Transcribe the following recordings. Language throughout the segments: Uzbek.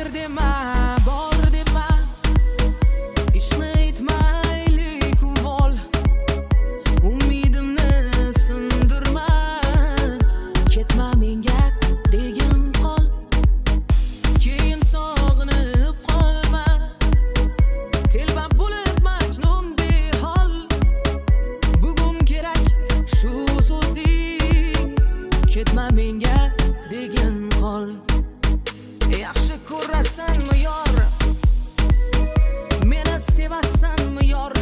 ber dema, bor dema, ishni aytmaylik uvol, umidimni sindirma, ketma menga degin qol, keyin sog'inib qolma, telba bo'lib majnun behol, bugun kerak shu so'zing, ketma menga degin qol. Yaxshi ko'rasanmi yor, meni sevasanmi yor,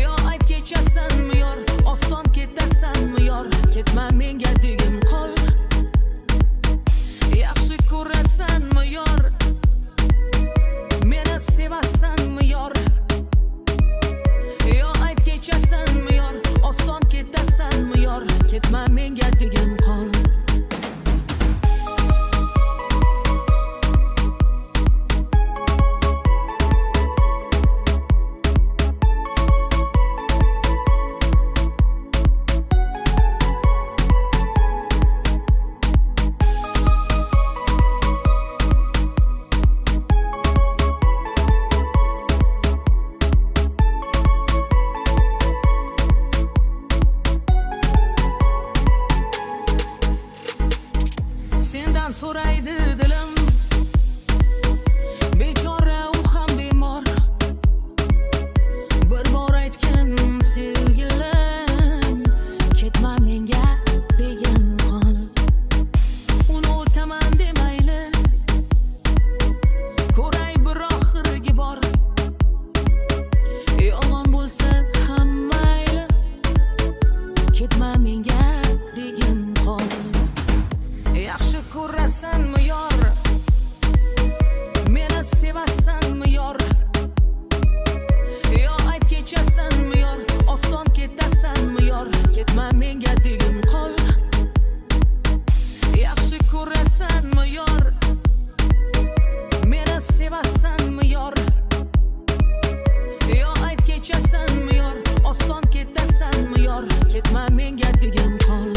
yo ayt kechasanmi yor, oson ketasanmi yor, ketma menga degin qol. Yaxshi ko'rasanmi yor, meni sevasanmi yor, yo ayt kechasanmi yor, oson ketasanmi yor, ketma menga degin qol. Sendan so'raydi dilim, bechora u ham bemor, bir bor aytgan sevgilim, ketma menga degin qol. Uni o'taman demayli, ko'ray bir oxirgi bor, yomon bo'lsa ham mayli, ketma menga degin qol. Yaxshi ko'rasanmi yor, meni sevasanmi yor, yo ayt kechasanmi yor, oson ketasanmi yor, ketma menga degin qol. Yaxshi ko'rasanmi yor, meni sevasanmi yor, yo ayt kechasanmi yor, oson ketasanmi yor, ketma menga degin qol.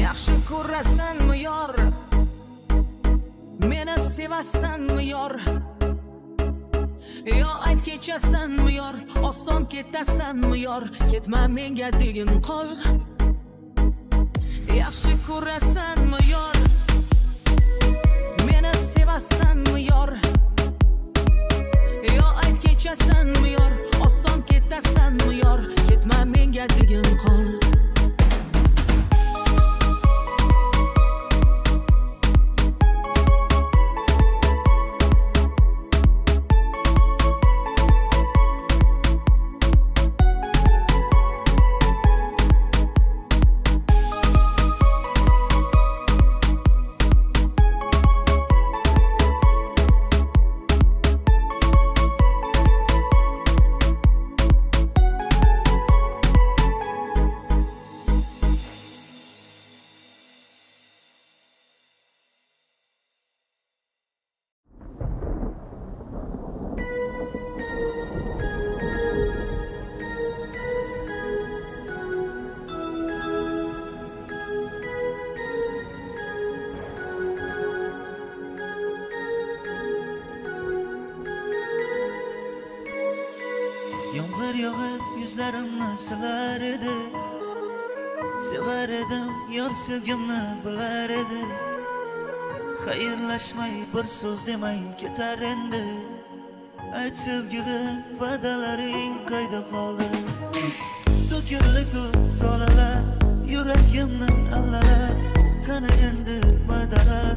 Yaxshi ko'rasanmi yor, meni sevasanmi yor, yo ayt kechasanmi yor, oson ketasanmi yor, ketma menga degin qol. Yaxshi ko'rasanmi yor, meni sevasanmi yor, yo ayt kechasanmi yor, oson ketasanmi yor, ketma menga degin qol. Yomg'ir yog'ib yuzlarimni silar edi, sevar edim yor sevgimni bilar edi, xayrlashmay bir so'z demay ketar endi. Ayt sevgilim, va'dalaring qayda qoldi? To'kildi tolalar yuragimni allalar, qani endi va'dalar?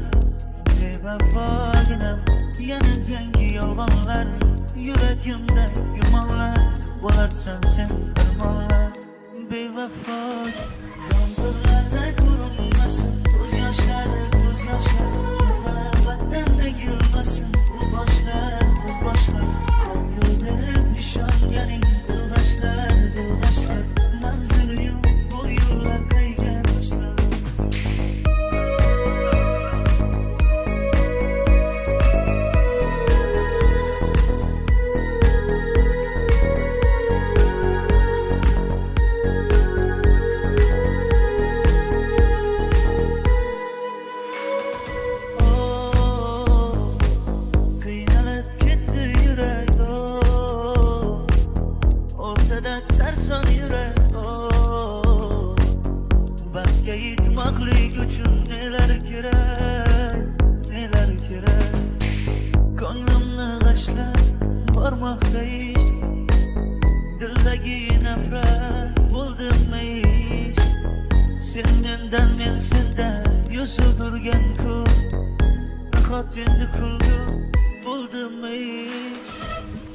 Bevafoginam, yana yangi yolg'onlar, yuragimda gumonlar, bo'larsan sen armonlar. Bevafo yomg'irlarda ko'rinmasin ko'z yoshlari, bormoqda ish dildagi nafrat bo'ldimmi ish sen mendan men sendan yuz o'girgan kun nahot endi kulgu bo'ldimmi ish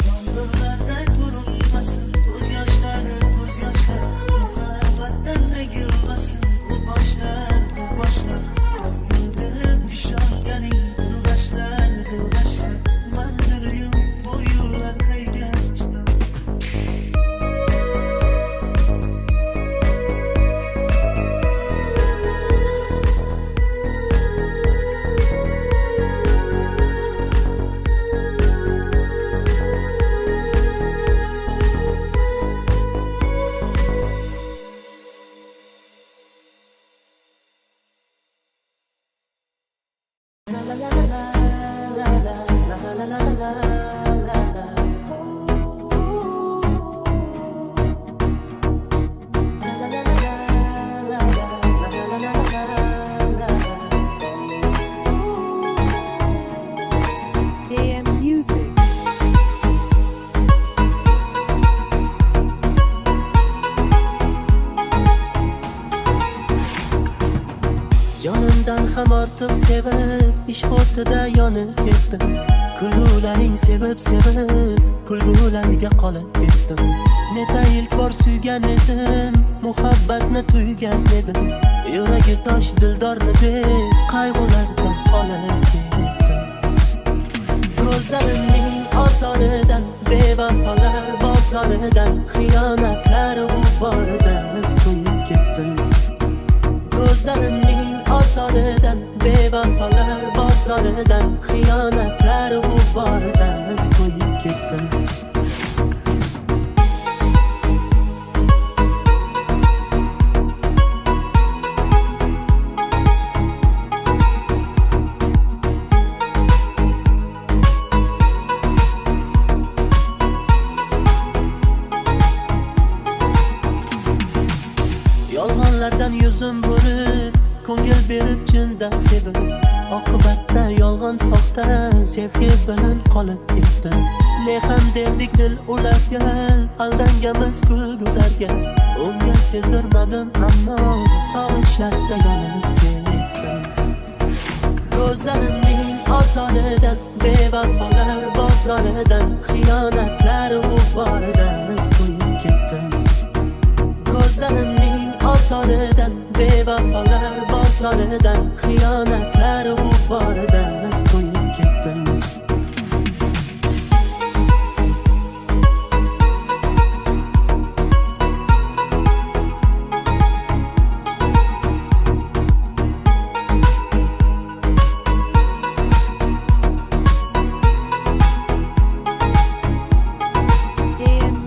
yomg'irlarda ko'rinmasin ko'z yoshlari muhabbatdan egilmasin bu boshlar ko'nglimda ishonganing dilbashlar manzili yo'q bu yo'llar qayga Jonimdan ham ortiq sevib ish ortida yonib ketdim kulgularing sevib kulgularga qolib ketdim neta ilk bor suygan edim muhabbatni tuygan edim yuragi tosh dildorni deb qayg'ulardan qolib ketdim ko'zlarimning osonidan bevafolar bozoridan xiyonatlar g'uboridan to'yib ketdim ko'zlarimning osonidan bevafolar bozoridan xiyonatlar g'uboridan to'yib ketdim yolg'onlardan yuzim burib ko'ngil berib chindan sevib oqibatda yolg'on soxta sevgi bilan qolib ketdim ne ham derdik dil ularga aldanganmiz kulgularga unga sezdirmadim ammo sog'inchlarga yonib ketdim ko'zlarimning osonidan bevafolar bozoridan xiyonatlar g'uboridan to'yib ketdim ko'zlarimning osonidan bevafolar bozoridan xiyonatlar g'uboridan to'yib ketdim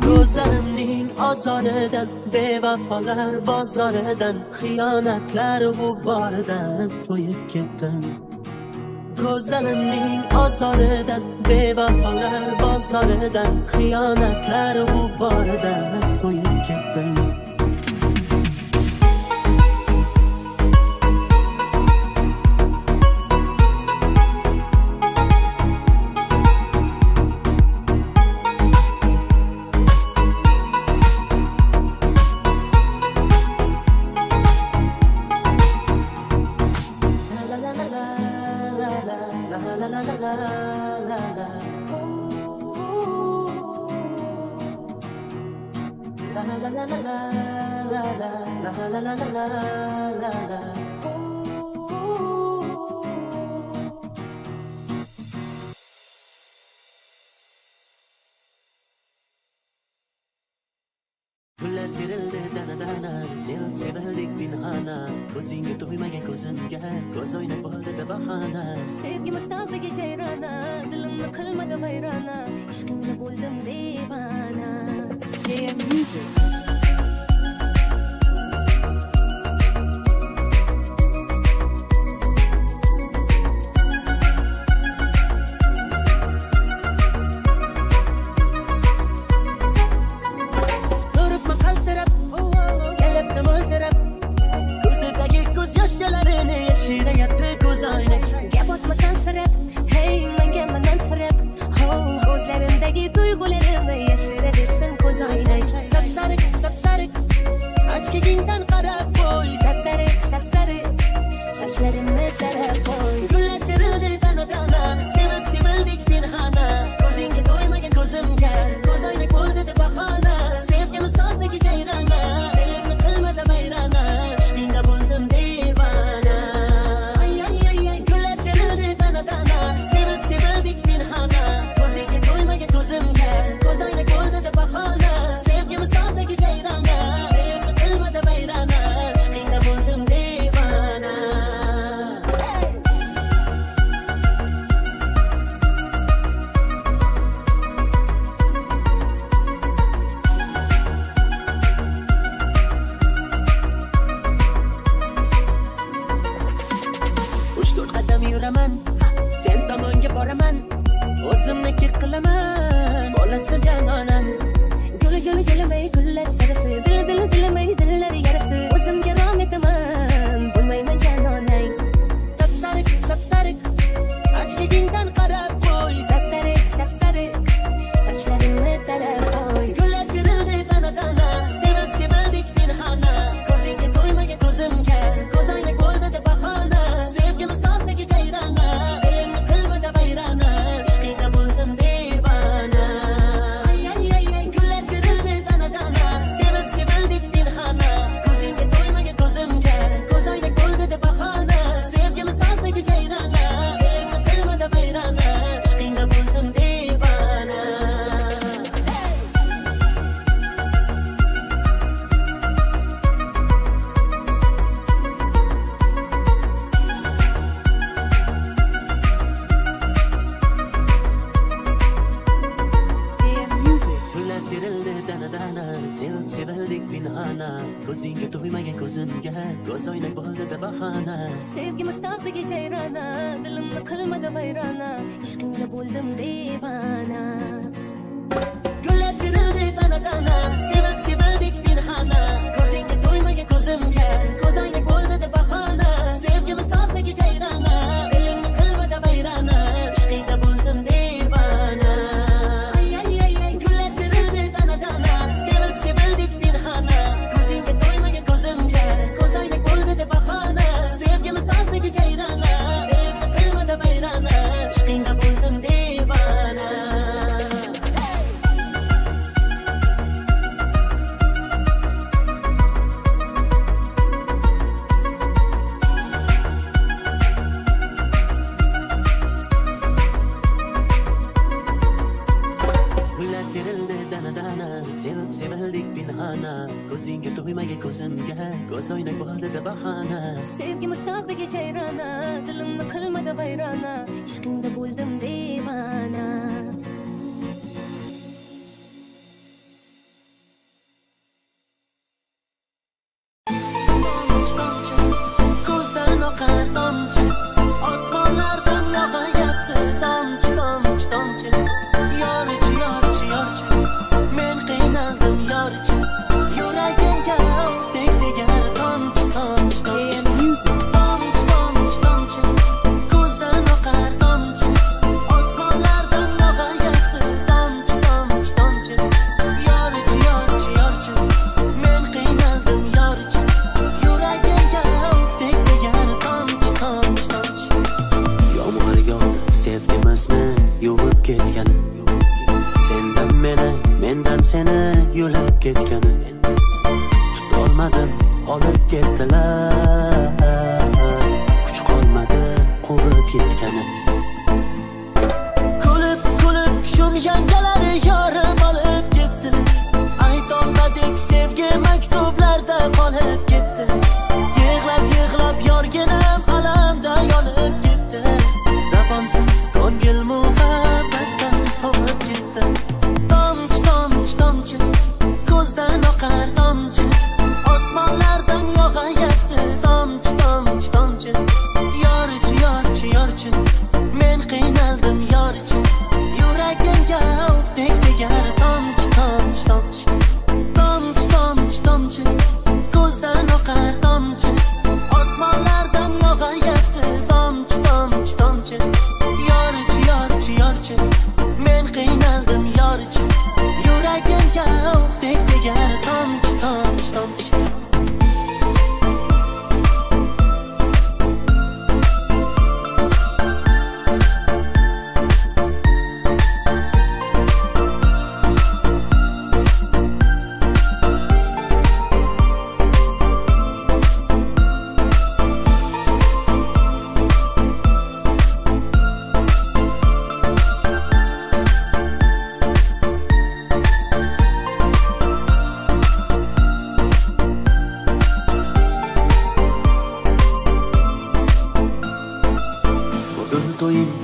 ko'zlarimning osonidan bevafolar bozoridan xiyonatlar g'uboridan to'yib ketdim ko'zlarimning osonidan bevafolar bozoridan xiyonatlar g'uboridan to'yib ketdim Gullar terildi dana-dana sevib sevildik pinhona ko'zingga to'ymagan ko'zimga ko'z o'ynab bo'ldida bahona sevgimiz tavsiga jayrona dilimni qilmaga vayrona ishqimga bo'ldim devona yashirayapti ko'z oynak gap otmasan sirab hey menga manan sirab ho ko'zlarimdagi tuyg'ular qadam yuraman, sen tomonga boraman, o'zimniki qilaman, bo'lasa janonam. Guli guli gulamay gullar sarasi, dili dilamay dillar yarasi, o'zimga rom etaman, bo'lmayman janonang. Sapsariq, sapsariq, ochligingdan qarab qo'y. Sapsariq, sochlarimni tarab qo'y. Gullar kerildi dana-dana, sevib sevildik pinhona. Ko'zingga to'ymagan ko'zimga, ko'zoynak bo'lmadi bahona. Sevgimiz tog'dagi jayrona, elimni qilmadi vayrona. Ishqingda bo'ldim devona. Gullar kerildi dana-dana, sevib sevildik pinhona. Ko'zingga to'ymagan ko'zimga, ko'zoynak bo'lmadi bahona. Sevgimiz tog'dagi jayrona, elimni qilmadi vayrona. Ishqingda bo'ldim devona. Gullar terildi dana-dana, sevib sevildik pinhona. Ko'zingga to'ymagan ko'zimga, ko'zoynak bo'ldida bahona. Sevgimiz tog'dagi jayrona, dilimni qilmadi vayrona, ishqingda bo'ldim devona. Gullar terildi dana-dana, sevib sevildik pinhona. Ko'zingga to'ymagan ko'zimga, ko'zoynak bo'ldida bahona. Sevgimiz tog'dagi jayrona, elimni qilmadi vayrona. Ishqingda bo'ldim devona. Gullar terildi dana-dana, sevib sevildik pinhona. Ko'zingga to'ymagan ko'zimga, ko'zoynak bo'ldida bahona. Sevgimiz tog'dagi jayrona, elimni qilmadi vayrona. Ishqingda bo'ldim devona. Gullar terildi dana-dana, sevib sevildik pinhona. Ko'zingga to'ymagan ko'zimga, ko'zoynak bo'ldida bahona. Sevgimiz tog'dagi jayrona, dilimni qilmadi vayrona, ishqingda bo'ldim devona. Ko'zdan oqar tomchi, osmonlardan yog'ayapti tomchi, tomchi, tomchi. Yorchi, yorchi, yorchi, men qiynaldim yorchi. Yuragimga o'qdek tegar tomchi, tomchi, tomchi. Tomchi, tomchi, tomchi, ko'zdan oqar tomchi, osmonlardan yog'ayapti tomchi, tomchi, tomchi. Yorchi, yorchi, yorchi, men qiynaldim yorchi. Yuragimga o'qdek tegar tomchi, tomchi, tomchi. Yomg'ir yog'di sevgimizni yuvib ketgani, sendan meni, mendan seni yo'lab ketgani. Tutolmadim, olib ketdilar, kuch qolmadi quvib yetgani. Kulib, kulib shum yangalari yorib olib ketdilar. Aytolmadik sevgi maktublarda qolib ketdi. Yig'lab, yig'lab yorginam alamda yonib ketdi. Zabonsiz ko'ngil muhabbatdan sovib ketdi. Tomchi, tomchi, tomchi, ko'zdan oqar tomchi, osmonlardan yog'ayapti tomchi, tomchi, tomchi. Yorchi, yorchi, yorchi, men qiynaldim yorchi. Yuragimga o'qdek tegar tomchi, tomchi, tomchi. Tomchi, tomchi, tomchi, ko'zdan oqar tomchi, osmonlardan yog'ayapti tomchi, tomchi, tomchi. Yorchi, yorchi, yorchi, men qiynaldim yorchi. Yuragimga o'qdek tegar tomchi, tomchi, tomchi.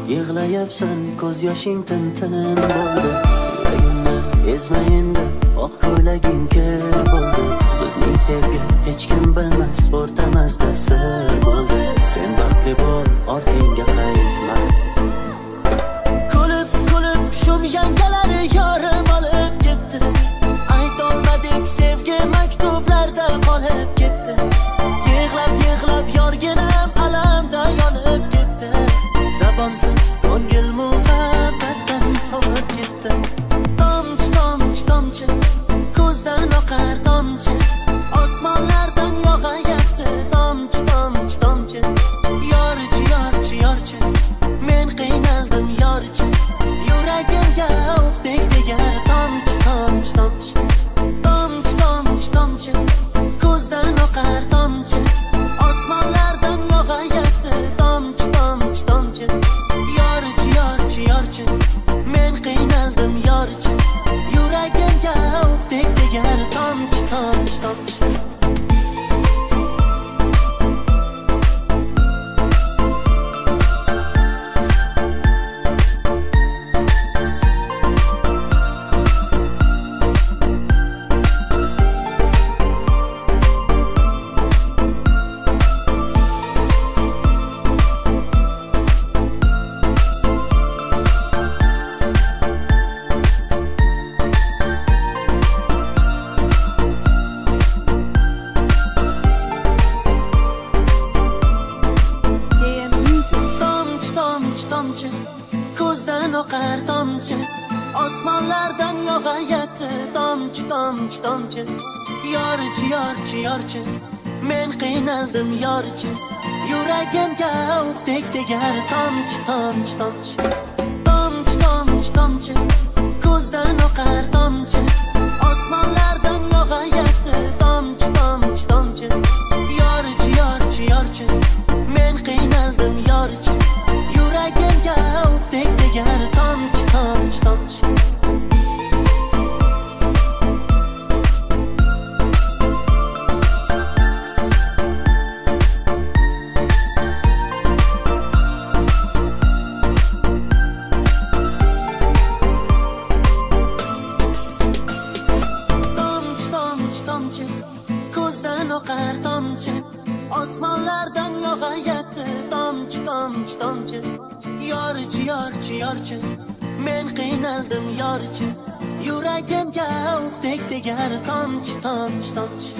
Yig'layapsan, ko'z yoshing tin-tin bo'ldi. Yuragimni ezma endi, oq ko'ylaging kir bo'ldi. Bizning sevgi hech kim bilmas, o'rtamizda sir bo'ldi. sen baxtli bo'l, ortingga qaytma. Kulib kulib shum yangalari yorim olib ketdi. Aytolmadik sevgi maktublarda qolib ketdi. Yig'lab yig'lab yorginam alamda yonib ketdi. Zabonsiz ko'ngil muhabbatdan sovib ketdi. Tomchi tomchi tomchi ko'zdan oqar tomchi, osmonlardan yog'ayapti tomchi tomchi tomchi. Yorchi yorchi yorchi men qiynaldim yorchi, yuragimga o'qdek tegar tomchi tomchi tomchi. Tomchi tomchi tomchi ko'zdan oqar tomchi, osmonlardan yog'ayapti tomchi tomchi tomchi. Yorchi yorchi yorchi men qiynaldim yorchi, yuragimga o'qdek tegar tomchi tomchi tomchi. Ko'zdan oqar tomchi, osmonlardan yog'ayapti tomchi tomchi tomchi. Yorchi yorchi yorchi men qiynaldim yorchi, yuragimga o'qdek tegar tomchi tomchi tomchi. Tomchi tomchi tomchi ko'zdan oqar tomchi, osmonlardan yog'ayapti tomchi tomchi tomchi. Yorchi yorchi yorchi men qiynaldim yorchi, yuragimga o'qdek tegar tomchi tomchi tomchi. Tomchi tomchi tomchi ko'zdan oqar tomchi, osmonlardan yog'ayapti tomchi tomchi tomchi. Yorchi yorchi yorchi men qiynaldim yorchi, yuragimga o'qdek tegar tomchi tomchi tomchi.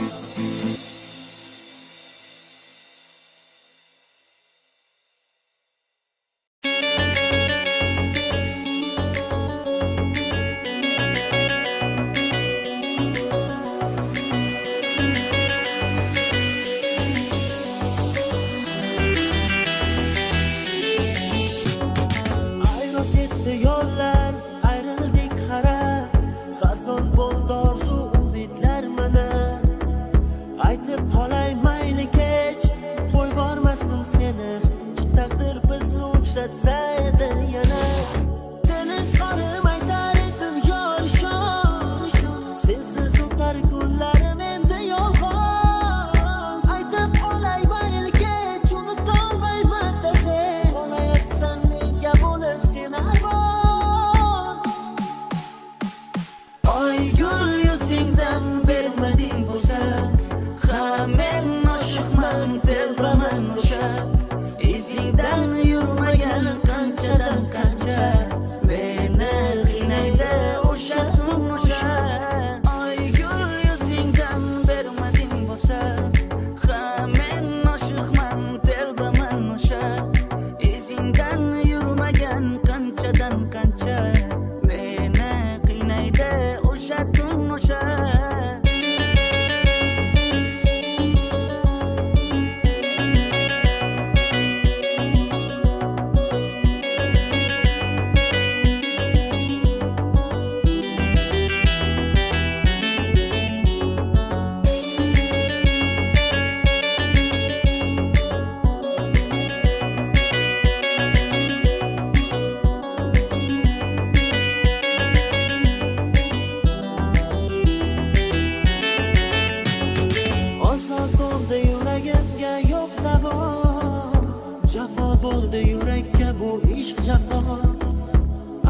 bo'ldi yurakka bu ishq jafo.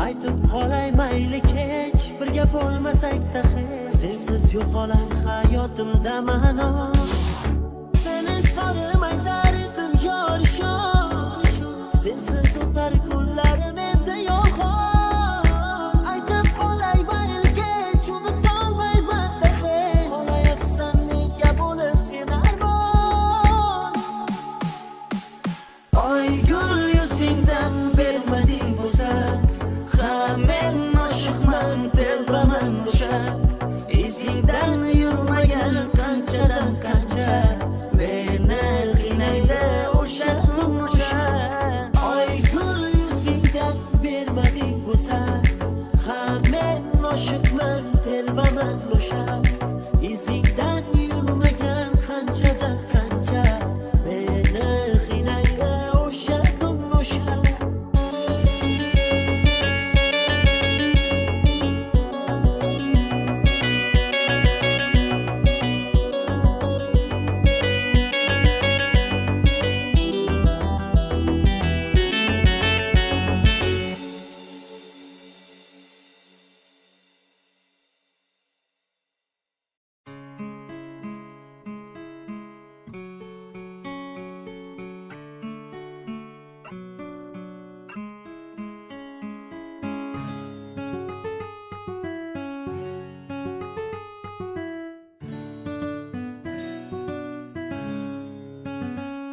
Aytib qolay mayli kech, birga bo'lmasak-da hech. Sensiz yo'qolar hayotimda ma'no. Sen isqarim aytar edim yor shu telbaman o'sha izingdan yurmagan qanchadan qancha meni qiynaydi o'sha o'sha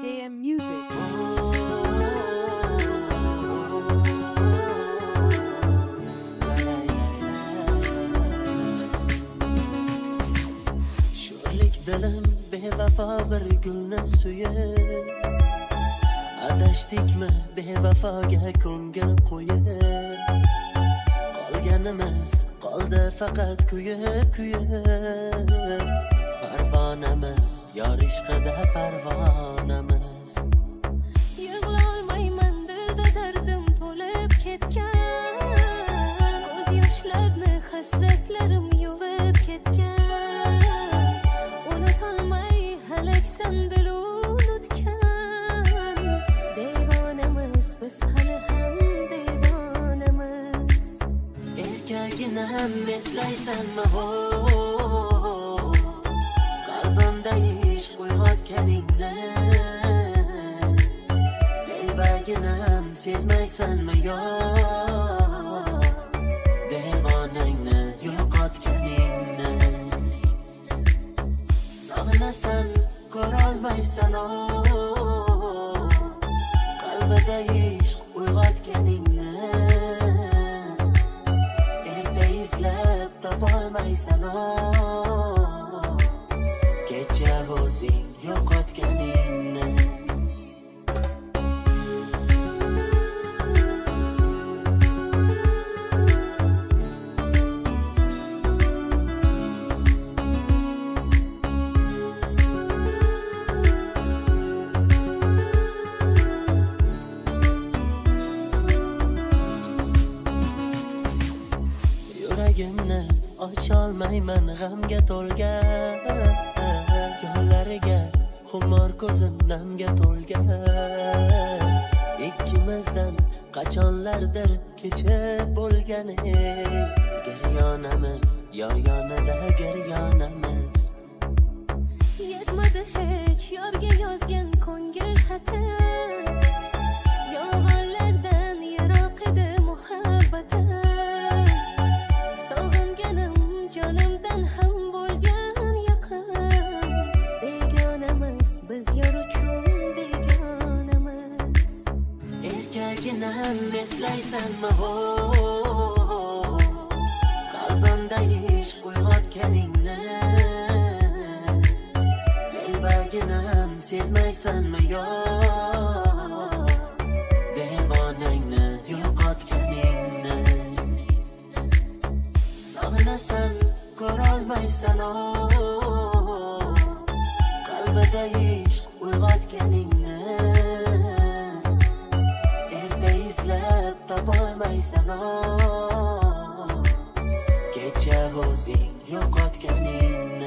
KM Music. sho'rlik dilim bevafo bir gulni suyib adashdikmi bevafoga ko'ngil qo'yib qolganimiz qoldi faqat kuyib kuyib parvonamiz yor ishqida parvonamiz Yig'lolmayman dilda dardim to'lib ketgan ko'z yoshlarni hasratlarim yuvib ketgan unutolmay halaksan dil unutgan devonamiz biz hali ham devonamiz erkaginam eslaysanmi ho qalbimda ishq uyg'otganingni telbaginam sezmaysanmi yo devonangni yo'qotganingni sog'inasan ko'rolmaysan o qalbida ishq uyg'otganingni erta izlab topolmaysan o kecha o'zing yo'qotganingni yuragimni ocholmayman g'amga to'lgan yo'llariga xumor ko'zim namga to'lgan ikkimizdan qachonlardir kechib bo'lgan giryonamiz yor yonida giryonamiz yetmadi hech yorga yozgan ko'ngil xatim yolg'onlardan yiroq edi muhabbatim sog'inganim jonimdan ham bo'lgan yaqin begonamiz biz yor uchun begonamiz erkaginam eslaysanmi ho qalbimda ishq uyg'otganingni telbaginam sezmaysanmi yo devonangni yo'qotganingni sog'inasan ko'rolmaysan o qalbida ishq uyg'otganingni erta izlab topolmaysan o kecha o'zing yo'qotganingni